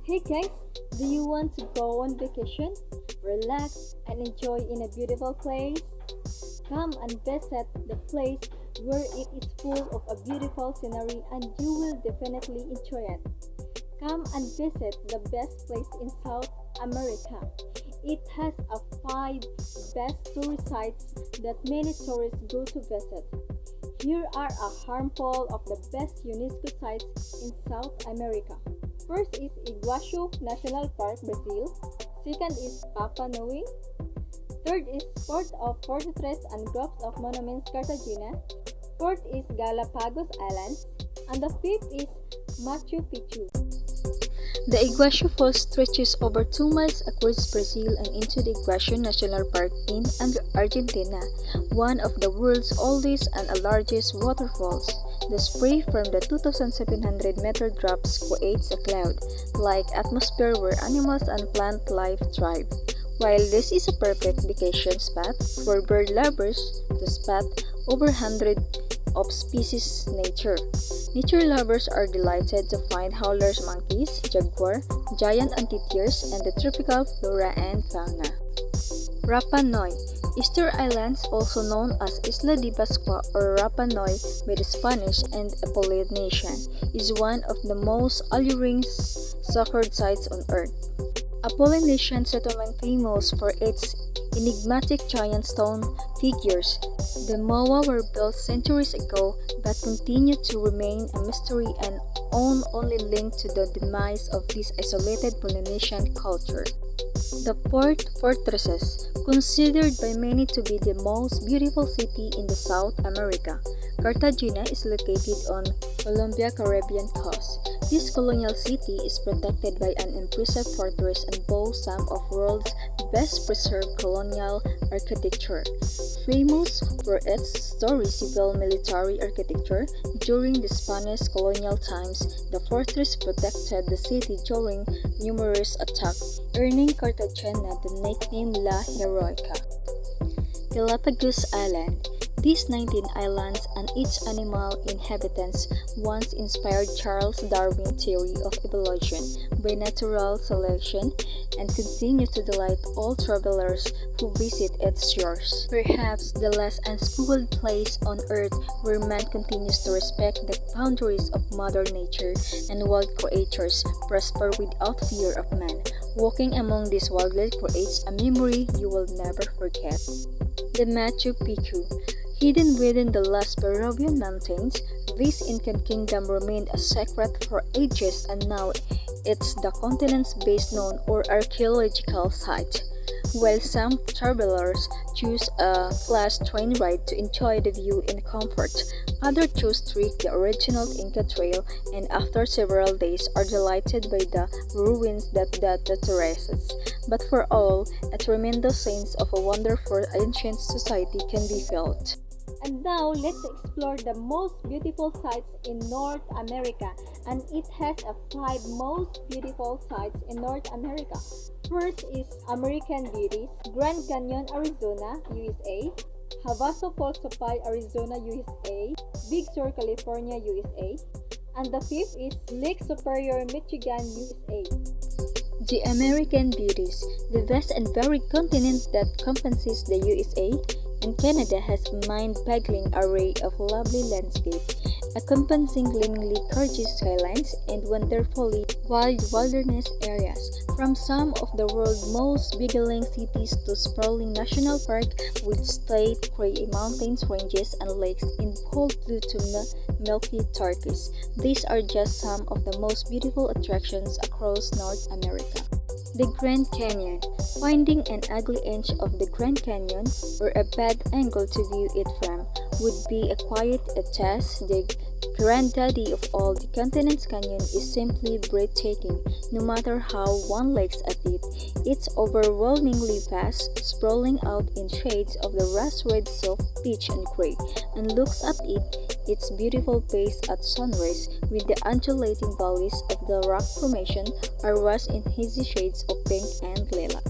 Hey guys, do you want to go on vacation, relax, and enjoy in a beautiful place? Come and visit the place where it is full of a beautiful scenery and you will definitely enjoy it. Come and visit the best place in South America. It has a 5 best tourist sites that many tourists go to visit. Here are a handful of the best UNESCO sites in South America. First is Iguazu National Park, Brazil. Second is Rapa Nui. Third is Port of Fortress and Groves of Monuments, Cartagena. Fourth is Galapagos Islands. And the fifth is Machu Picchu. The Iguazu Falls stretches over 2 miles across Brazil and into the Iguazu National Park in Argentina, one of the world's oldest and largest waterfalls. The spray from the 2,700-meter drops creates a cloud-like atmosphere where animals and plant life thrive. While this is a perfect vacation spot for bird lovers to spot over 100 of species nature lovers are delighted to find howlers monkeys, jaguar, giant anteaters, and the tropical flora and fauna. Rapa Nui, Easter Islands, also known as Isla de Pascua or Rapa Nui by the Spanish and a Polynesian, is one of the most alluring sacred sites on Earth. A Polynesian settlement famous for its enigmatic giant stone figures. The Moa were built centuries ago but continue to remain a mystery and only linked to the demise of this isolated Polynesian culture. The Port Fortresses, considered by many to be the most beautiful city in the South America. Cartagena is located on Colombia Caribbean coast. This colonial city is protected by an impressive fortress and boasts some of world's best preserved colonial architecture. Famous for its storied civil military architecture, during the Spanish colonial times, the fortress protected the city during numerous attacks, earning Cartagena the nickname La Heroica. Galapagos Island. These 19 islands and each animal inhabitants once inspired Charles Darwin's theory of evolution by natural selection and continue to delight all travelers who visit its shores. Perhaps the last unspoiled place on earth where man continues to respect the boundaries of Mother Nature and wild creatures prosper without fear of man. Walking among these wildlife creates a memory you will never forget. The Machu Picchu. Hidden within the Las Peruvian Mountains, this Incan kingdom remained a secret for ages and now it's the continent's best known or archaeological site. While some travelers choose a flash train ride to enjoy the view in comfort, others choose to trek the original Inca Trail and after several days are delighted by the ruins that the terraces. But for all, a tremendous sense of a wonderful ancient society can be felt. And now let's explore the most beautiful sites in North America, and it has a 5 most beautiful sites in North America. First is American Beauties, Grand Canyon, Arizona, USA, Havasu Falls Supply, Arizona, USA, Big Sur, California, USA, and the fifth is Lake Superior, Michigan, USA. The American Beauties, the vast and varied continent that encompasses the USA and Canada has a mind-boggling array of lovely landscapes, encompassing gleamingly gorgeous skylines and wonderfully wild wilderness areas. From some of the world's most bustling cities to sprawling national park with state gray mountain ranges and lakes in bold blue to milky turquoise. These are just some of the most beautiful attractions across North America. The Grand Canyon. Finding an ugly edge of the Grand Canyon or a bad angle to view it from would be a quiet task. The granddaddy of all, the continent's canyon is simply breathtaking, no matter how one looks at it. It's overwhelmingly vast, sprawling out in shades of the rust-red soft peach and gray, and looks at its beautiful base at sunrise, with the undulating valleys of the rock formation are washed in hazy shades of pink and lilac.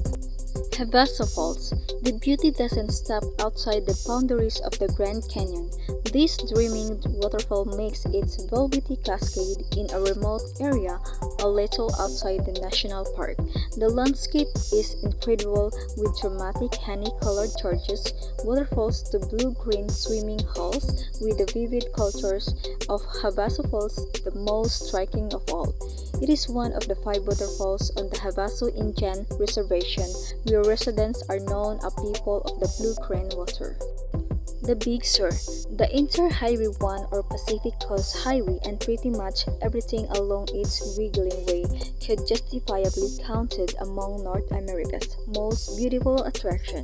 Havasu Falls. The beauty doesn't stop outside the boundaries of the Grand Canyon. This dreaming waterfall makes its velvety cascade in a remote area a little outside the national park. The landscape is incredible with dramatic honey-colored churches, waterfalls to blue-green swimming holes with the vivid contours of Havasu Falls the most striking of all. It is one of the 5 waterfalls on the Havasu Indian Reservation where residents are known as people of the Blue Crane Water. The Big Sur, the Inter-Highway 1 or Pacific Coast Highway and pretty much everything along its wiggling way could justifiably counted among North America's most beautiful attraction.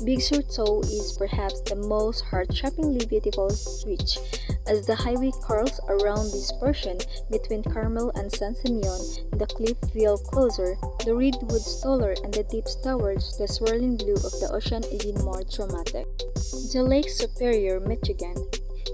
Big Sur Tow is perhaps the most heart-shoppingly beautiful stretch. As the highway curls around this portion between Carmel and San Simeon, the cliff feel closer, the redwoods taller, and the deep towards the swirling blue of the ocean even more dramatic. The Lake Superior, Michigan.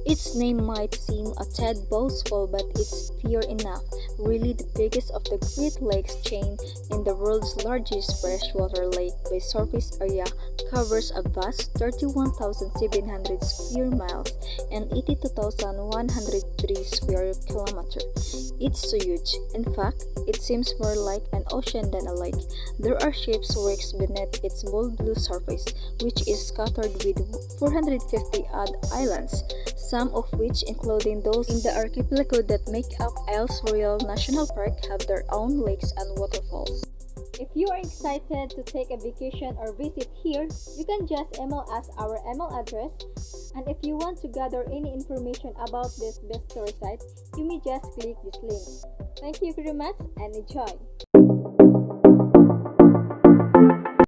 Its name might seem a tad boastful, but it's fair enough. Really the biggest of the Great Lakes chain and the world's largest freshwater lake by surface area, covers a vast 31,700 square miles and 82,103 square kilometers. It's so huge. In fact, it seems more like an ocean than a lake. There are shipwrecks beneath its bold blue surface, which is scattered with 450 odd islands, some of which, including those in the archipelago that make up Isles Royale National Park, have their own lakes and waterfalls. If you are excited to take a vacation or visit here, you can just email us our email address. And if you want to gather any information about this best tourist site, you may just click this link. Thank you very much and enjoy!